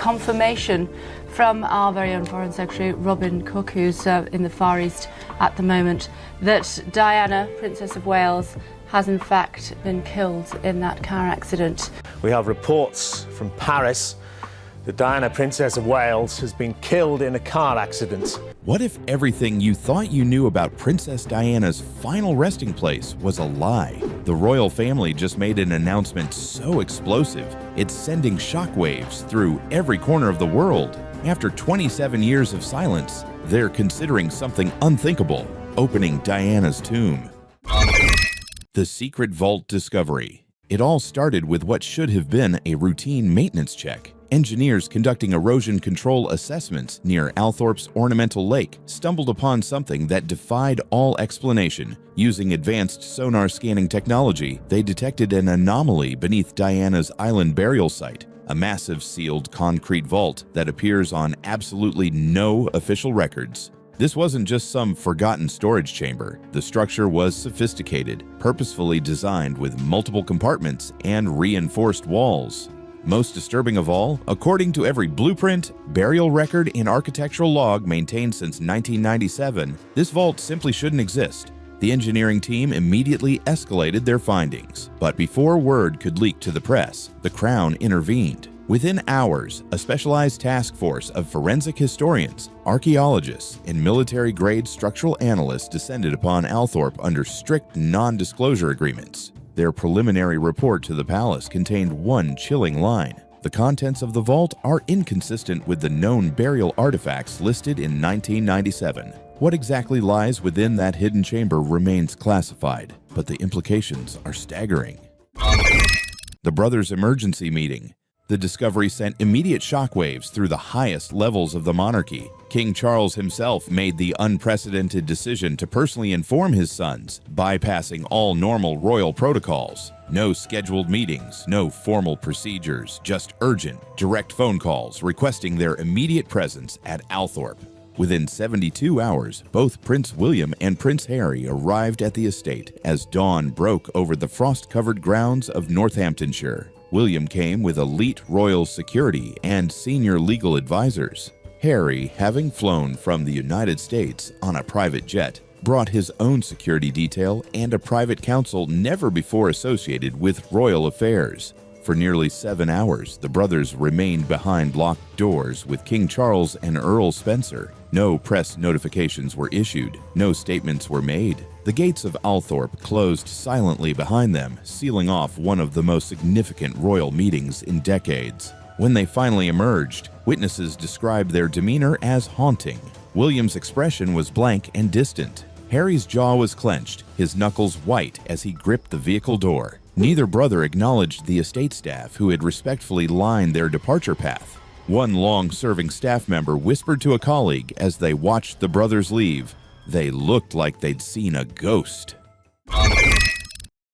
confirmation from our very own Foreign Secretary Robin Cook, who's in the Far East at the moment, that Diana, Princess of Wales, has in fact been killed in that car accident. We have reports from Paris that Diana, Princess of Wales, has been killed in a car accident. What if everything you thought you knew about Princess Diana's final resting place was a lie? The royal family just made an announcement so explosive, it's sending shockwaves through every corner of the world. After 27 years of silence, they're considering something unthinkable: opening Diana's tomb. The secret vault discovery. It all started with what should have been a routine maintenance check. Engineers conducting erosion control assessments near Althorp's Ornamental Lake stumbled upon something that defied all explanation. Using advanced sonar scanning technology, they detected an anomaly beneath Diana's island burial site, a massive sealed concrete vault that appears on absolutely no official records. This wasn't just some forgotten storage chamber. The structure was sophisticated, purposefully designed with multiple compartments and reinforced walls. Most disturbing of all, according to every blueprint, burial record, and architectural log maintained since 1997, this vault simply shouldn't exist. The engineering team immediately escalated their findings. But before word could leak to the press, the Crown intervened. Within hours, a specialized task force of forensic historians, archaeologists, and military-grade structural analysts descended upon Althorp under strict non-disclosure agreements. Their preliminary report to the palace contained one chilling line: the contents of the vault are inconsistent with the known burial artifacts listed in 1997. What exactly lies within that hidden chamber remains classified, but the implications are staggering. The brothers' emergency meeting. The discovery sent immediate shockwaves through the highest levels of the monarchy. King Charles himself made the unprecedented decision to personally inform his sons, bypassing all normal royal protocols. No scheduled meetings, no formal procedures, just urgent, direct phone calls requesting their immediate presence at Althorp. Within 72 hours, both Prince William and Prince Harry arrived at the estate as dawn broke over the frost-covered grounds of Northamptonshire. William came with elite royal security and senior legal advisors. Harry, having flown from the United States on a private jet, brought his own security detail and a private counsel never before associated with royal affairs. For nearly 7 hours, the brothers remained behind locked doors with King Charles and Earl Spencer. No press notifications were issued, no statements were made. The gates of Althorp closed silently behind them, sealing off one of the most significant royal meetings in decades. When they finally emerged, witnesses described their demeanor as haunting. William's expression was blank and distant. Harry's jaw was clenched, his knuckles white as he gripped the vehicle door. Neither brother acknowledged the estate staff who had respectfully lined their departure path. One long-serving staff member whispered to a colleague as they watched the brothers leave, "They looked like they'd seen a ghost."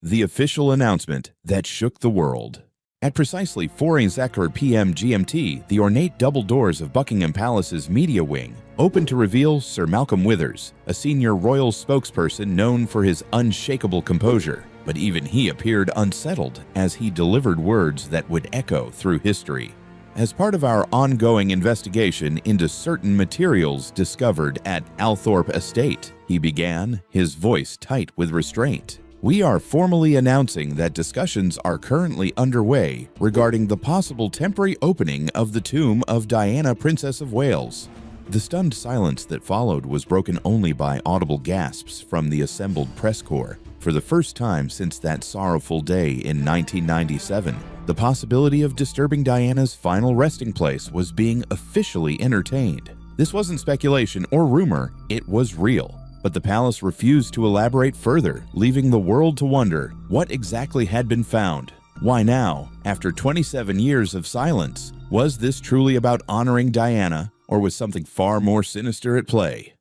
The official announcement that shook the world. At precisely 4:00 p.m. GMT, the ornate double doors of Buckingham Palace's media wing opened to reveal Sir Malcolm Withers, a senior royal spokesperson known for his unshakable composure. But even he appeared unsettled as he delivered words that would echo through history. As part of our ongoing investigation into certain materials discovered at Althorp Estate, he began, his voice tight with restraint. We are formally announcing that discussions are currently underway regarding the possible temporary opening of the tomb of Diana, Princess of Wales. The stunned silence that followed was broken only by audible gasps from the assembled press corps. For the first time since that sorrowful day in 1997, the possibility of disturbing Diana's final resting place was being officially entertained. This wasn't speculation or rumor, it was real. But the palace refused to elaborate further, leaving the world to wonder what exactly had been found. Why now, after 27 years of silence? Was this truly about honoring Diana, or was something far more sinister at play?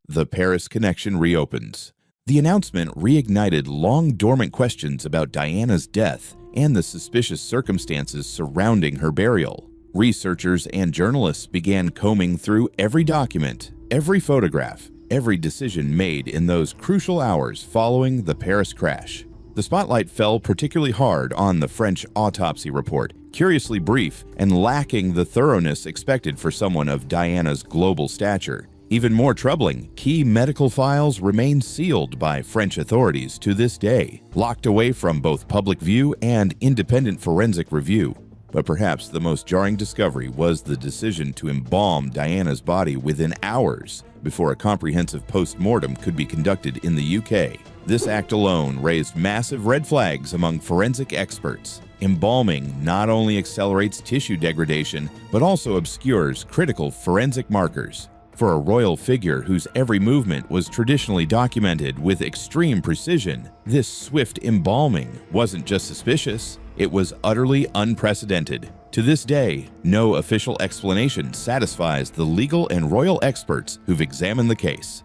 The Paris connection reopens. The announcement reignited long-dormant questions about Diana's death and the suspicious circumstances surrounding her burial. Researchers and journalists began combing through every document, every photograph, every decision made in those crucial hours following the Paris crash. The spotlight fell particularly hard on the French autopsy report, curiously brief and lacking the thoroughness expected for someone of Diana's global stature. Even more troubling, key medical files remain sealed by French authorities to this day, locked away from both public view and independent forensic review. But perhaps the most jarring discovery was the decision to embalm Diana's body within hours before a comprehensive post-mortem could be conducted in the UK. This act alone raised massive red flags among forensic experts. Embalming not only accelerates tissue degradation, but also obscures critical forensic markers. For a royal figure whose every movement was traditionally documented with extreme precision, this swift embalming wasn't just suspicious, it was utterly unprecedented. To this day, no official explanation satisfies the legal and royal experts who've examined the case.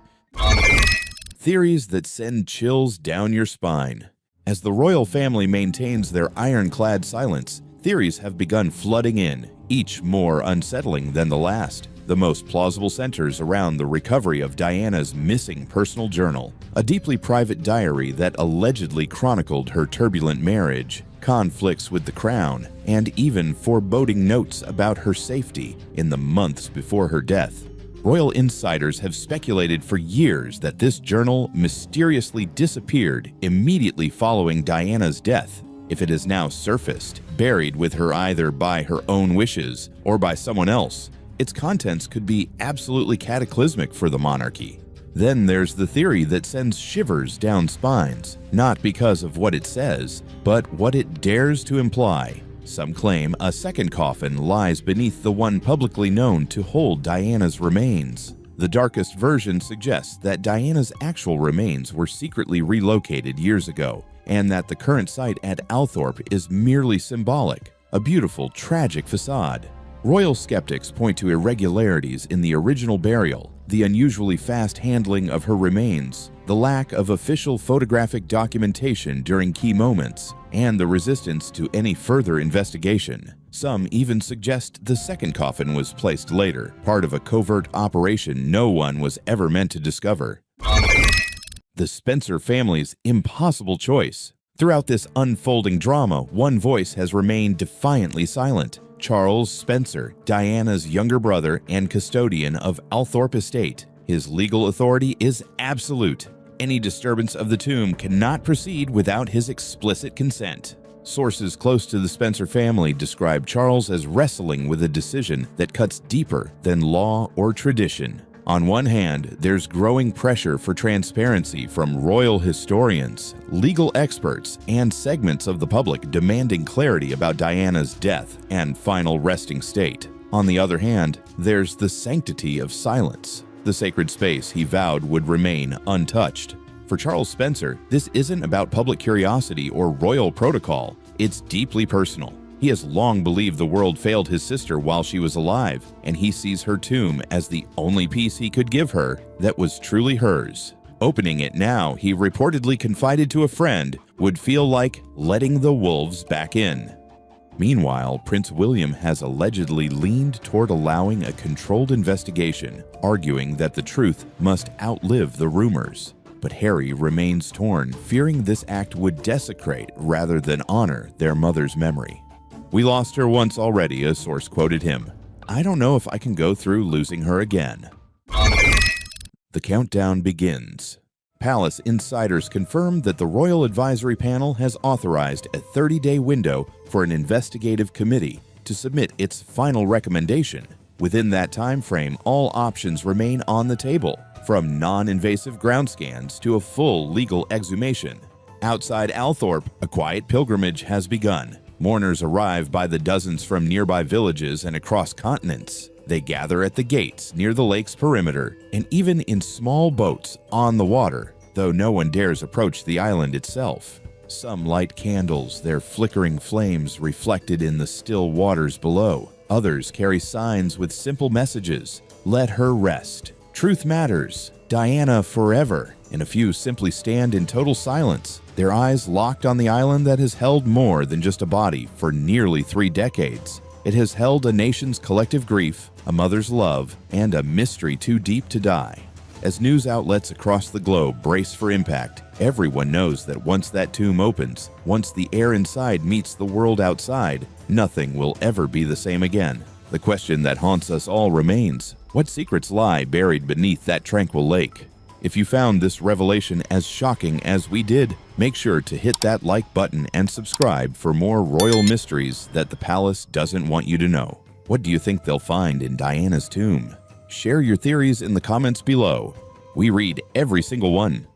Theories that send chills down your spine. As the royal family maintains their ironclad silence, theories have begun flooding in, each more unsettling than the last. The most plausible centers around the recovery of Diana's missing personal journal, a deeply private diary that allegedly chronicled her turbulent marriage, conflicts with the crown, and even foreboding notes about her safety in the months before her death. Royal insiders have speculated for years that this journal mysteriously disappeared immediately following Diana's death. If it has now surfaced, buried with her either by her own wishes or by someone else, its contents could be absolutely cataclysmic for the monarchy. Then there's the theory that sends shivers down spines, not because of what it says, but what it dares to imply. Some claim a second coffin lies beneath the one publicly known to hold Diana's remains. The darkest version suggests that Diana's actual remains were secretly relocated years ago, and that the current site at Althorp is merely symbolic, a beautiful, tragic facade. Royal skeptics point to irregularities in the original burial, the unusually fast handling of her remains, the lack of official photographic documentation during key moments, and the resistance to any further investigation. Some even suggest the second coffin was placed later, part of a covert operation no one was ever meant to discover. The Spencer family's impossible choice. Throughout this unfolding drama, one voice has remained defiantly silent. Charles Spencer, Diana's younger brother and custodian of Althorp Estate. His legal authority is absolute. Any disturbance of the tomb cannot proceed without his explicit consent. Sources close to the Spencer family describe Charles as wrestling with a decision that cuts deeper than law or tradition. On one hand, there's growing pressure for transparency from royal historians, legal experts, and segments of the public demanding clarity about Diana's death and final resting state. On the other hand, there's the sanctity of silence, the sacred space he vowed would remain untouched. For Charles Spencer, this isn't about public curiosity or royal protocol, it's deeply personal. He has long believed the world failed his sister while she was alive, and he sees her tomb as the only piece he could give her that was truly hers. Opening it now, he reportedly confided to a friend, would feel like letting the wolves back in. Meanwhile, Prince William has allegedly leaned toward allowing a controlled investigation, arguing that the truth must outlive the rumors. But Harry remains torn, fearing this act would desecrate rather than honor their mother's memory. "We lost her once already," a source quoted him. "I don't know if I can go through losing her again." The countdown begins. Palace insiders confirmed that the Royal Advisory Panel has authorized a 30-day window for an investigative committee to submit its final recommendation. Within that time frame, all options remain on the table, from non-invasive ground scans to a full legal exhumation. Outside Althorp, a quiet pilgrimage has begun. Mourners arrive by the dozens from nearby villages and across continents. They gather at the gates near the lake's perimeter, and even in small boats on the water, though no one dares approach the island itself. Some light candles, their flickering flames reflected in the still waters below. Others carry signs with simple messages: "Let her rest," "Truth matters," "Diana forever," and a few simply stand in total silence, their eyes locked on the island that has held more than just a body for nearly 3 decades. It has held a nation's collective grief, a mother's love, and a mystery too deep to die. As news outlets across the globe brace for impact, everyone knows that once that tomb opens, once the air inside meets the world outside, nothing will ever be the same again. The question that haunts us all remains: what secrets lie buried beneath that tranquil lake? If you found this revelation as shocking as we did, make sure to hit that like button and subscribe for more royal mysteries that the palace doesn't want you to know. What do you think they'll find in Diana's tomb? Share your theories in the comments below. We read every single one.